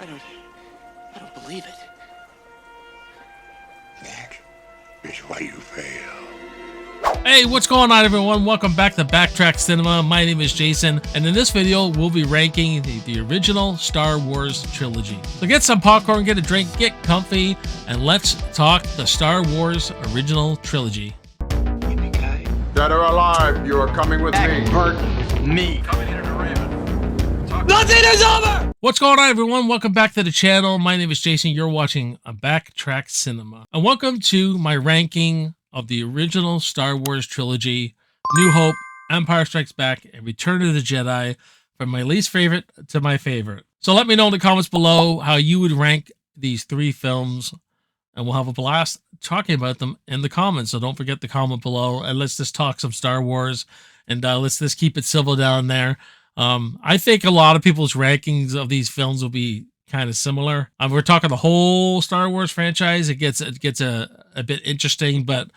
I don't believe it. That is why you fail. Hey, what's going on, everyone? Welcome back to Backtrack Cinema. My name is Jason, and in this video, we'll be ranking the original Star Wars trilogy. So get some popcorn, get a drink, get comfy, and let's talk the Star Wars original trilogy. Dead or alive, you are coming with me. Nothing is over! What's going on, everyone? Welcome back to the channel. My name is Jason. You're watching a Backtrack Cinema. And welcome to my ranking of the original Star Wars trilogy, New Hope, Empire Strikes Back, and Return of the Jedi, from my least favorite to my favorite. So let me know in the comments below how you would rank these three films, and we'll have a blast talking about them in the comments. So don't forget to comment below, and let's just talk some Star Wars, and let's just keep it civil down there. I think a lot of people's rankings of these films will be kind of similar. We're talking the whole Star Wars franchise. It gets a bit interesting, but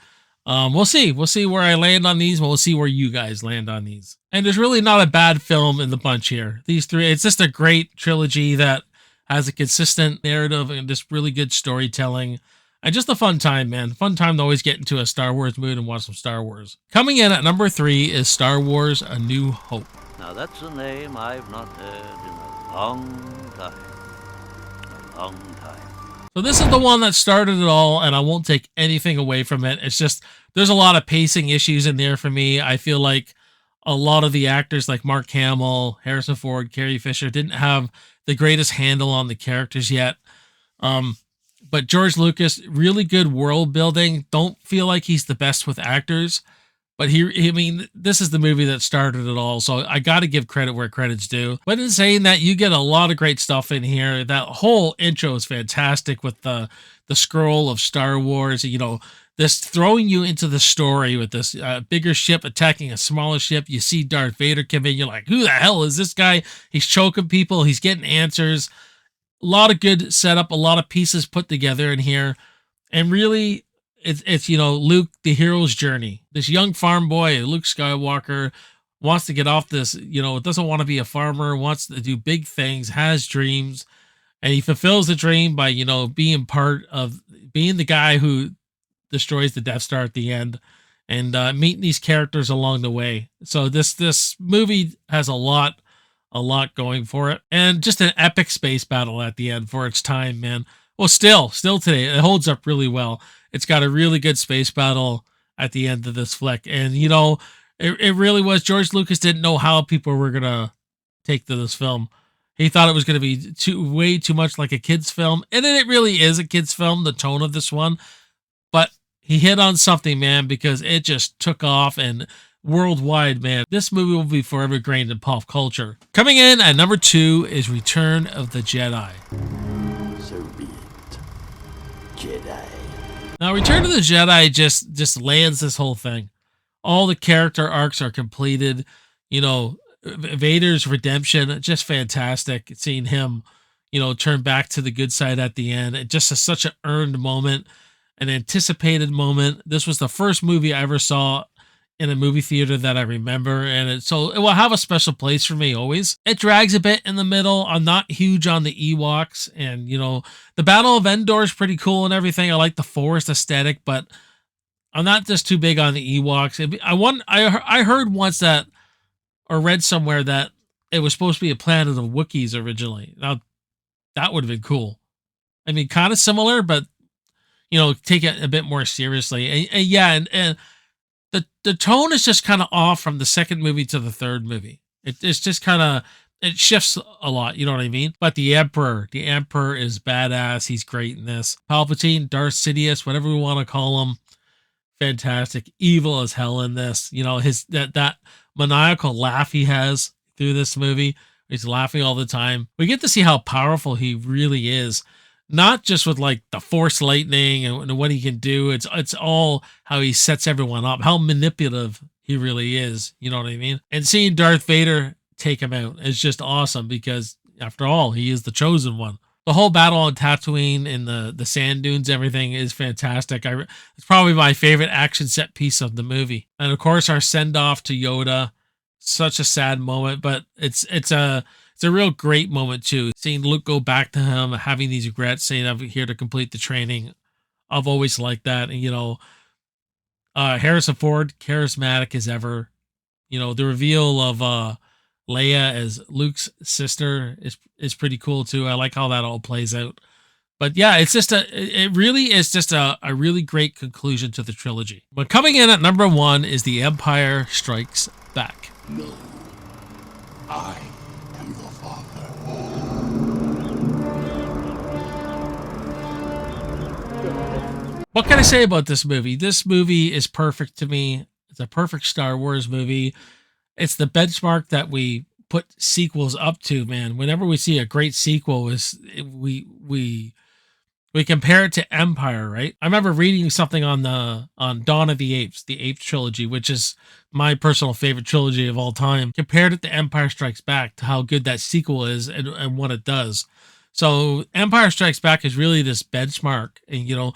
we'll see. We'll see where I land on these. We'll see where you guys land on these. And there's really not a bad film in the bunch here. These three, it's just a great trilogy that has a consistent narrative and just really good storytelling. And just a fun time, man. Fun time to always get into a Star Wars mood and watch some Star Wars. Coming in at number 3 is Star Wars: A New Hope. Now that's a name I've not heard in a long time. A long time. So this is the one that started it all, and I won't take anything away from it. It's just, there's a lot of pacing issues in there for me. I feel like a lot of the actors like Mark Hamill, Harrison Ford, Carrie Fisher didn't have the greatest handle on the characters yet. But George Lucas, really good world building. Don't feel like he's the best with actors. But I mean, this is the movie that started it all, so I got to give credit where credit's due. But in saying that, you get a lot of great stuff in here. That whole intro is fantastic with the scroll of Star Wars, you know, this throwing you into the story with this bigger ship attacking a smaller ship. You see Darth Vader come in, you're like, who the hell is this guy? He's choking people, he's getting answers. A lot of good setup, a lot of pieces put together in here. And really, it's you know, Luke, the hero's journey. This young farm boy, Luke Skywalker, wants to get off this, you know, doesn't want to be a farmer, wants to do big things, has dreams, and he fulfills the dream by, you know, being the guy who destroys the Death Star at the end, and meeting these characters along the way. So this movie has a lot going for it, and just an epic space battle at the end for its time, man. Well, still today, it holds up really well. It's got a really good space battle at the end of this flick. And, you know, it really was. George Lucas didn't know how people were going to take to this film. He thought it was going to be way too much like a kid's film. And then it really is a kid's film, the tone of this one. But he hit on something, man, because it just took off, and worldwide, man. This movie will be forever ingrained in pop culture. Coming in at number 2 is Return of the Jedi. So be it. Jedi. Now, Return of the Jedi just lands this whole thing. All the character arcs are completed. You know, Vader's redemption, just fantastic. Seeing him, you know, turn back to the good side at the end. It just is such an earned moment, an anticipated moment. This was the first movie I ever saw in a movie theater that I remember, and so it will have a special place for me always. It drags a bit in the middle. I'm not huge on the Ewoks, and you know, the Battle of Endor is pretty cool and everything. I like the forest aesthetic, but I'm not just too big on the Ewoks. I heard once that, or read somewhere that it was supposed to be a planet of Wookiees originally. Now, that would have been cool. I mean, kind of similar, but you know, take it a bit more seriously. And yeah, and the tone is just kind of off from the second movie to the third movie. It's just kind of, it shifts a lot, you know what I mean? But the Emperor is badass. He's great in this. Palpatine, Darth Sidious, whatever we want to call him, fantastic. Evil as hell in this. You know, his that maniacal laugh he has through this movie. He's laughing all the time. We get to see how powerful he really is. Not just with like the force lightning and what he can do. It's all how he sets everyone up, how manipulative he really is. You know what I mean? And seeing Darth Vader take him out is just awesome, because after all, he is the chosen one. The whole battle on Tatooine and the sand dunes, everything is fantastic. It's probably my favorite action set piece of the movie. And of course, our send off to Yoda, such a sad moment, but it's It's a real great moment too. Seeing Luke go back to him, having these regrets, saying I'm here to complete the training. I've always liked that. And, you know, Harrison Ford, charismatic as ever. You know, the reveal of Leia as Luke's sister is pretty cool too. I like how that all plays out. But yeah, it really is just a really great conclusion to the trilogy. But coming in at number 1 is The Empire Strikes Back. No. I am your father. What can I say about this movie? This movie is perfect to me. It's a perfect Star Wars movie. It's the benchmark that we put sequels up to, man. Whenever we see a great sequel, we compare it to Empire, right? I remember reading something on Dawn of the Apes trilogy, which is my personal favorite trilogy of all time. Compared it to Empire Strikes Back, to how good that sequel is and what it does. So Empire Strikes Back is really this benchmark, and you know,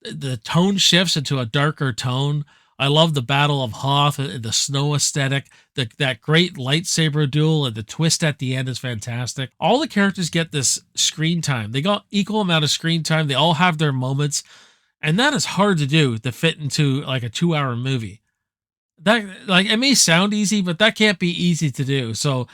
the tone shifts into a darker tone. I love the Battle of Hoth, the snow aesthetic, that great lightsaber duel, and the twist at the end is fantastic. All the characters get this screen time. They got equal amount of screen time. They all have their moments, and that is hard to do to fit into like a 2-hour movie. That, like, it may sound easy, but that can't be easy to do. So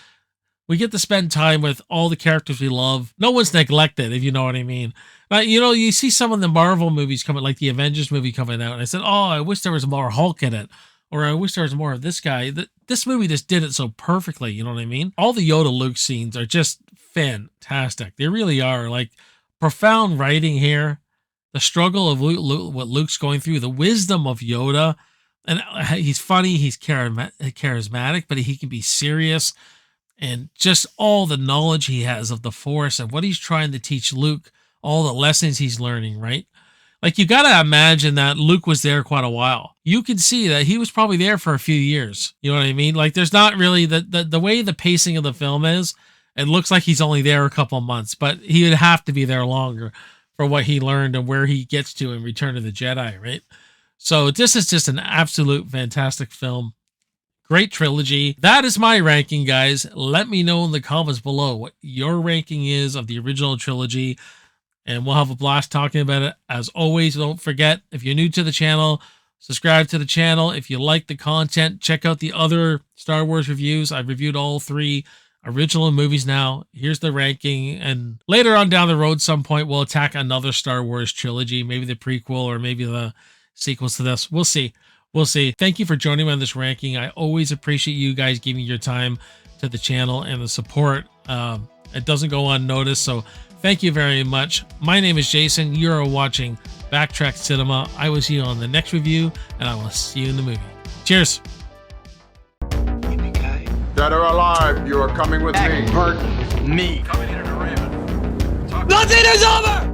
we get to spend time with all the characters we love. No one's neglected, if you know what I mean. But, you know, you see some of the Marvel movies coming, like the Avengers movie coming out, and I said, oh, I wish there was more Hulk in it. Or I wish there was more of this guy. This movie just did it so perfectly, you know what I mean? All the Yoda Luke scenes are just fantastic. They really are. Like, profound writing here. The struggle of what Luke's going through. The wisdom of Yoda. And he's funny, he's charismatic, but he can be serious. And just all the knowledge he has of the Force and what he's trying to teach Luke, all the lessons he's learning, right? Like, you got to imagine that Luke was there quite a while. You can see that he was probably there for a few years. You know what I mean? Like, there's not really the way the pacing of the film is, it looks like he's only there a couple of months, but he would have to be there longer for what he learned and where he gets to in Return of the Jedi, right? So this is just an absolute fantastic film. Great trilogy. That is my ranking, guys. Let me know in the comments below what your ranking is of the original trilogy, and we'll have a blast talking about it. As always, don't forget, if you're new to the channel, subscribe to the channel. If you like the content, check out the other Star Wars reviews. I've reviewed all 3 original movies now. Here's the ranking, and later on down the road, some point, we'll attack another Star Wars trilogy, maybe the prequel or maybe the sequels to this. We'll see. We'll see. Thank you for joining me on this ranking. I always appreciate you guys giving your time to the channel and the support. It doesn't go unnoticed, so thank you very much. My name is Jason. You're watching Backtrack Cinema. I will see you on the next review, and I will see you in the movie. Cheers. Gimme, guy. Dead or alive, you are coming with me. Me. Nothing is over!